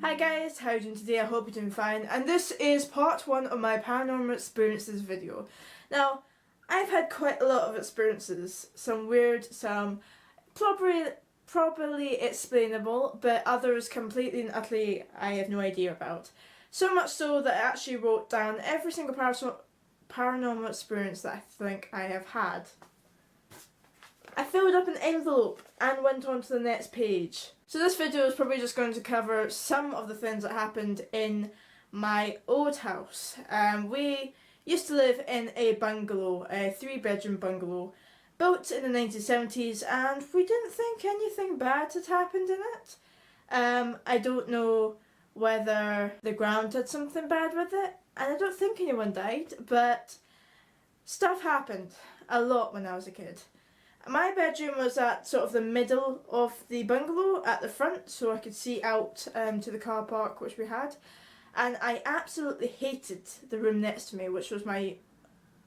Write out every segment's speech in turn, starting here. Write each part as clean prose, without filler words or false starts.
Hi guys, how are you doing today? I hope you're doing fine, and this is part 1 of my paranormal experiences video. Now, I've had quite a lot of experiences, some weird, some properly explainable, but others completely and utterly I have no idea about. So much so that I actually wrote down every single paranormal experience that I think I have had. I filled up an envelope and went on to the next page. So this video is probably just going to cover some of the things that happened in my old house. We used to live in a bungalow, a 3-bedroom bungalow, built in the 1970s, and we didn't think anything bad had happened in it. I don't know whether the ground had something bad with it, and I don't think anyone died, but stuff happened a lot when I was a kid. My bedroom was at sort of the middle of the bungalow at the front, so I could see out to the car park which we had, and I absolutely hated the room next to me, which was my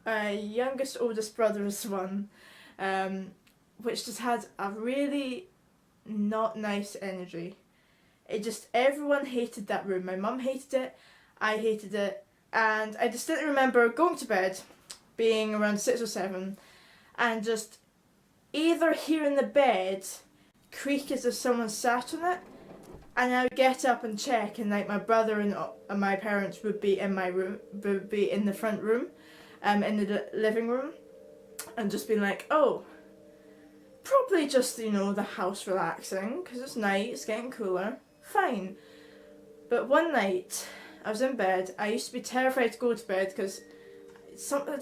youngest oldest brother's one, which just had a really not nice energy. Everyone hated that room. My mum hated it, I hated it, and I distinctly remember going to bed, being around 6 or 7, and just either hearing the bed creak as if someone sat on it, and I would get up and check, and like my brother and my parents would be in my room, would be in the front room, in the living room, and just being like, oh, probably just, the house relaxing, because it's night, it's getting cooler, fine. But one night, I was in bed. I used to be terrified to go to bed because something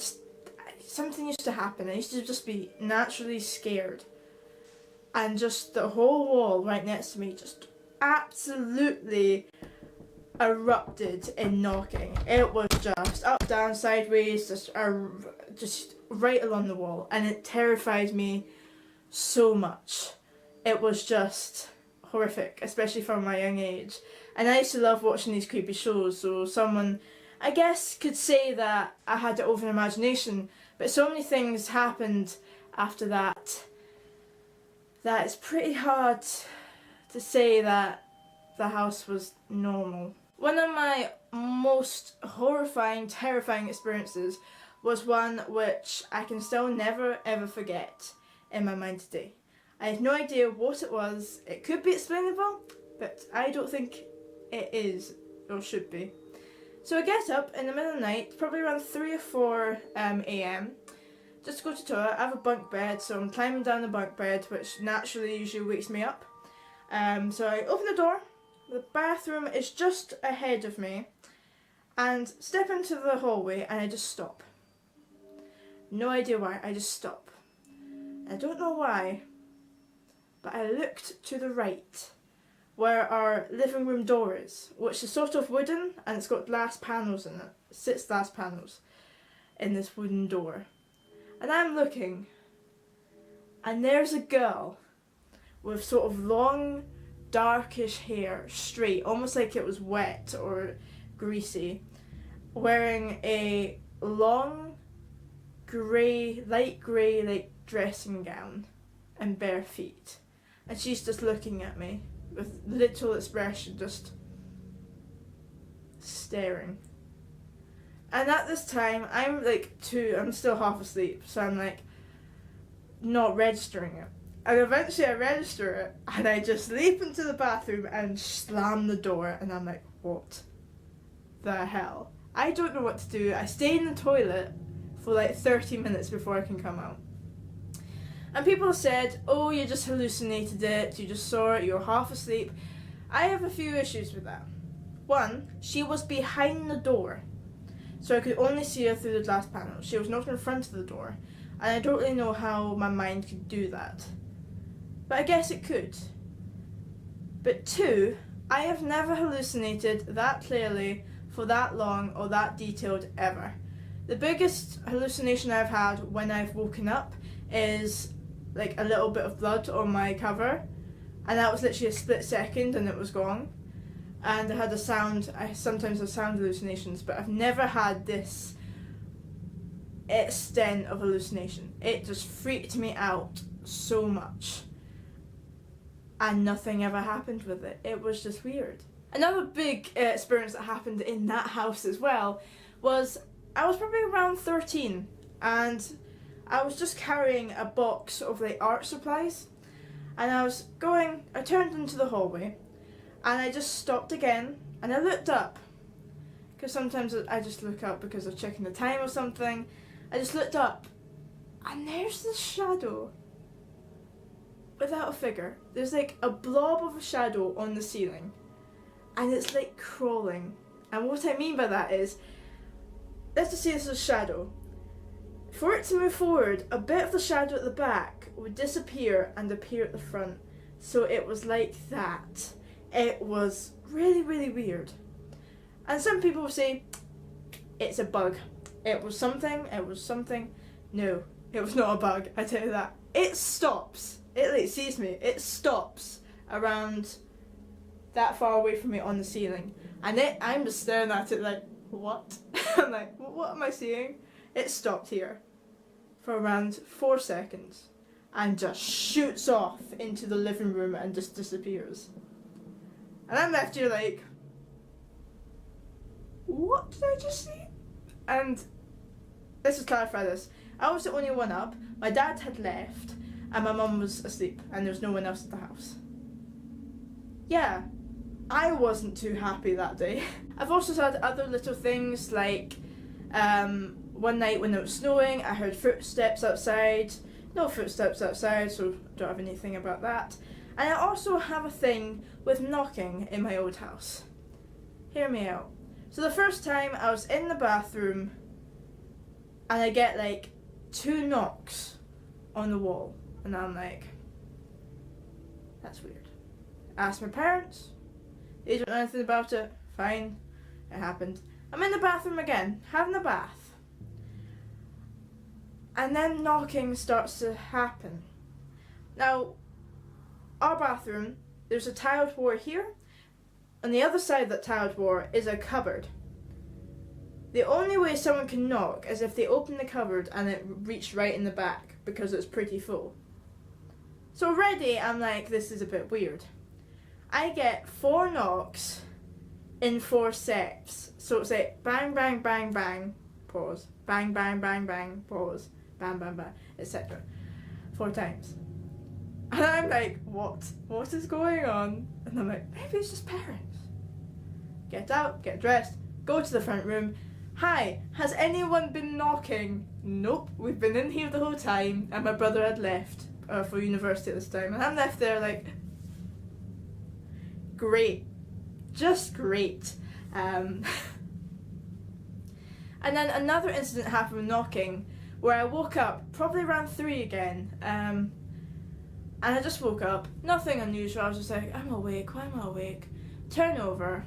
used to happen. I used to just be naturally scared, and just the whole wall right next to me just absolutely erupted in knocking. It was just up, down, sideways, just right along the wall, and it terrified me so much. It was just horrific, especially from my young age. And I used to love watching these creepy shows, so someone, I guess, could say that I had it over imagination, but so many things happened after that it's pretty hard to say that the house was normal. One of my most horrifying, terrifying experiences was one which I can still never ever forget in my mind today. I have no idea what it was. It could be explainable, but I don't think it is or should be. So I get up in the middle of the night, probably around 3 or 4 a.m, just to go to the toilet. I have a bunk bed, so I'm climbing down the bunk bed, which naturally usually wakes me up. So I open the door, the bathroom is just ahead of me, and step into the hallway, and I just stop. No idea why, I just stop. I don't know why, but I looked to the right, where our living room door is, which is sort of wooden, and it's got glass panels in it. 6 glass panels in this wooden door. And I'm looking, and there's a girl with sort of long, darkish hair, straight, almost like it was wet or greasy, wearing a long, light grey, like dressing gown and bare feet. And she's just looking at me with little expression, just staring. And at this time, I'm still half asleep, so I'm like not registering it. And eventually I register it, and I just leap into the bathroom and slam the door, and I'm like, what the hell? I don't know what to do. I stay in the toilet for like 30 minutes before I can come out. And people said, oh, you just hallucinated it, you just saw it, you were half asleep. I have a few issues with that. One, she was behind the door, so I could only see her through the glass panel. She was not in front of the door, and I don't really know how my mind could do that. But I guess it could. But 2, I have never hallucinated that clearly for that long or that detailed ever. The biggest hallucination I've had when I've woken up is like a little bit of blood on my cover, and that was literally a split second and it was gone. And I had a sound, I sometimes have sound hallucinations, but I've never had this extent of hallucination. It just freaked me out so much, and nothing ever happened with it. It was just weird. Another big experience that happened in that house as well was I was probably around 13 and I was just carrying a box of like art supplies and I turned into the hallway and I just stopped again and I looked up because sometimes I just look up because I'm checking the time or something. I just looked up and there's this shadow without a figure. There's like a blob of a shadow on the ceiling and it's like crawling. And what I mean by that is, let's just say this is a shadow. For it to move forward, a bit of the shadow at the back would disappear and appear at the front. So it was like that. It was really, really weird. And some people would say, it's a bug. It was something. No, it was not a bug, I tell you that. It stops. It like sees me. It stops around that far away from me on the ceiling. And I'm just staring at it like, what? I'm like, what am I seeing? It stopped here for around 4 seconds and just shoots off into the living room and just disappears. And I'm left here like, what did I just see? And let's just clarify this. I was the only one up, my dad had left, and my mum was asleep, and there was no one else at the house. Yeah, I wasn't too happy that day. I've also had other little things like one night when it was snowing, I heard footsteps outside. No footsteps outside, so don't have anything about that. And I also have a thing with knocking in my old house. Hear me out. So the first time I was in the bathroom and I get like 2 knocks on the wall and I'm like, that's weird. I asked my parents, they don't know anything about it, fine, it happened. I'm in the bathroom again, having a bath. And then knocking starts to happen. Now, our bathroom, there's a tiled floor here. On the other side of that tiled floor is a cupboard. The only way someone can knock is if they open the cupboard and it reached right in the back because it's pretty full. So already I'm like, this is a bit weird. I get 4 knocks in 4 steps. So it's like bang, bang, bang, bang, pause, bang, bang, bang, bang, pause, bang, bang, bang, etc. 4 times. And I'm like, what? What is going on? And I'm like, maybe it's just parents. Get out, get dressed, go to the front room. Hi, has anyone been knocking? Nope, we've been in here the whole time, and my brother had left for university at this time. And I'm left there like, great. Just great. And then another incident happened with knocking, where I woke up, probably around 3 again, and I just woke up, nothing unusual, I was just like, I'm awake, why am I awake? Turn over,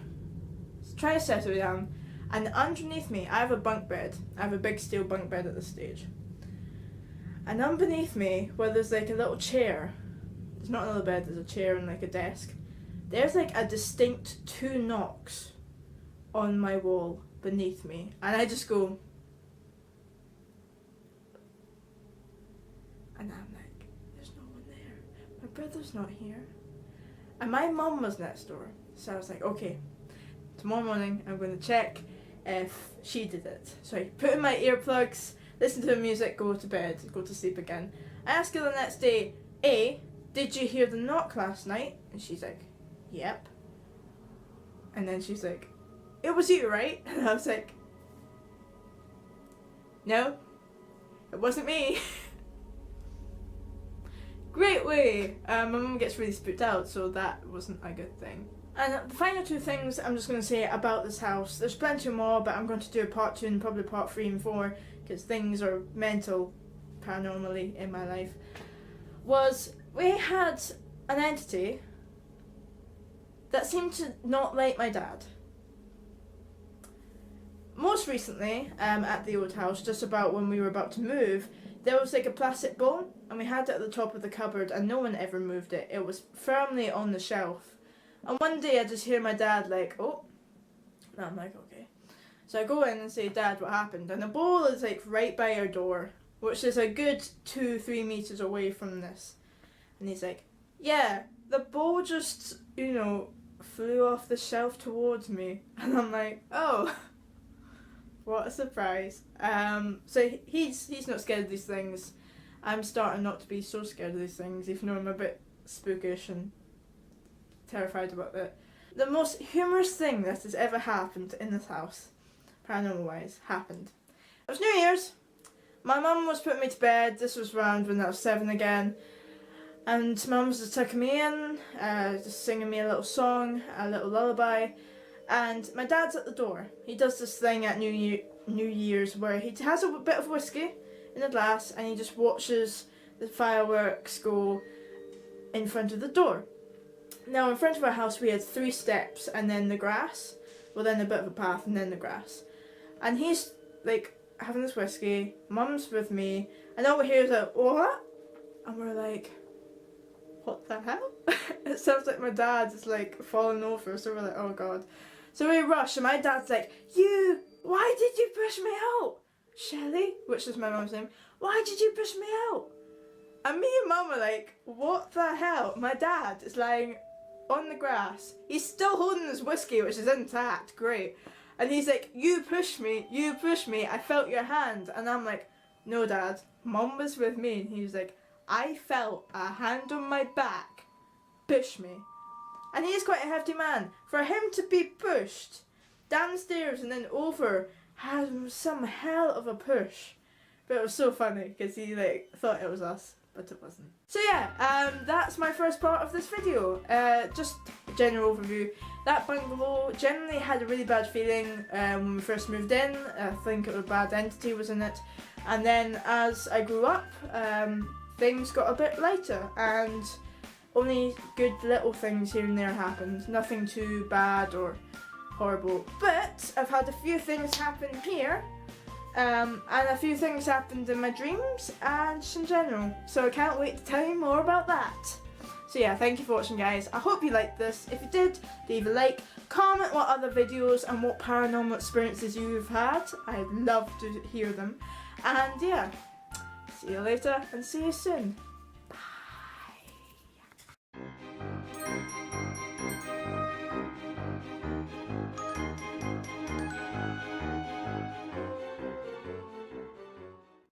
try to settle down, and underneath me, I have a bunk bed. I have a big steel bunk bed at this stage. And underneath me, where there's like a little chair, there's not another bed, there's a chair and like a desk, there's like a distinct 2 knocks on my wall beneath me. And I just go, and I'm like, there's no one there. My brother's not here. And my mum was next door. So I was like, okay, tomorrow morning I'm going to check if she did it. So I put in my earplugs, listen to the music, go to bed, go to sleep again. I asked her the next day, A, did you hear the knock last night? And she's like, yep. And then she's like, it was you, right? And I was like, no, it wasn't me. Great way. My mum gets really spooked out, so that wasn't a good thing. And the final 2 things I'm just going to say about this house, there's plenty more, but I'm going to do a part 2 and probably part 3 and 4, because things are mental, paranormally in my life, was we had an entity that seemed to not like my dad. Most recently, at the old house, just about when we were about to move, there was like a plastic bowl, and we had it at the top of the cupboard, and no one ever moved it. It was firmly on the shelf. And one day I just hear my dad like, oh, and I'm like, okay. So I go in and say, Dad, what happened? And the bowl is like right by our door, which is a good 2-3 meters away from this. And he's like, yeah, the bowl just, flew off the shelf towards me, and I'm like, oh, what a surprise. So he's not scared of these things. I'm starting not to be so scared of these things, even though I'm a bit spookish and terrified about it. The most humorous thing that has ever happened in this house, paranormal wise, happened. It was New Year's. My mum was putting me to bed. This was around when I was 7 again. And mum was just tucking me in, just singing me a little song, a little lullaby. And my dad's at the door. He does this thing at New Year's where he has a bit of whiskey in a glass and he just watches the fireworks go in front of the door. Now in front of our house we had 3 steps and then the grass, well then a bit of a path and then the grass. And he's like having this whiskey, mum's with me, and all we hear is like, what? And we're like, what the hell? It sounds like my dad is like falling over, so we're like, oh god. So we rush and my dad's like, why did you push me out? Shelley, which is my mum's name, why did you push me out? And me and mum are like, what the hell? My dad is lying on the grass. He's still holding his whiskey, which is intact, great. And he's like, you pushed me, I felt your hand. And I'm like, no dad, mum was with me. And he was like, I felt a hand on my back push me. And he's quite a hefty man. For him to be pushed downstairs and then over had some hell of a push. But it was so funny because he like thought it was us, but it wasn't. So yeah, that's my first part of this video. Just a general overview. That bungalow generally had a really bad feeling when we first moved in. I think a bad entity was in it. And then as I grew up, things got a bit lighter and only good little things here and there happened. Nothing too bad or horrible. But I've had a few things happen here. And a few things happened in my dreams and just in general. So I can't wait to tell you more about that. So yeah, thank you for watching guys. I hope you liked this. If you did, leave a like. Comment what other videos and what paranormal experiences you've had. I'd love to hear them. And yeah, see you later and see you soon.